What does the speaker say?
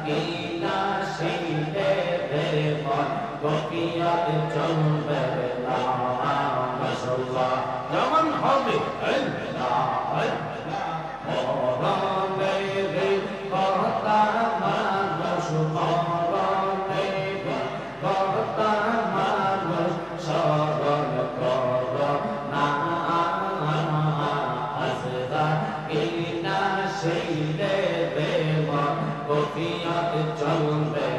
কিনা সেইতে দেবন কফিয়ত চলবে না মাশাআল্লাহ যেমন হবে আল্লাহ মরণে রে কথা মানুষ মরণে রে কথা মানুষ স্মরণ কর না কিনা সেইতে দেবন কফিয়ত চলবে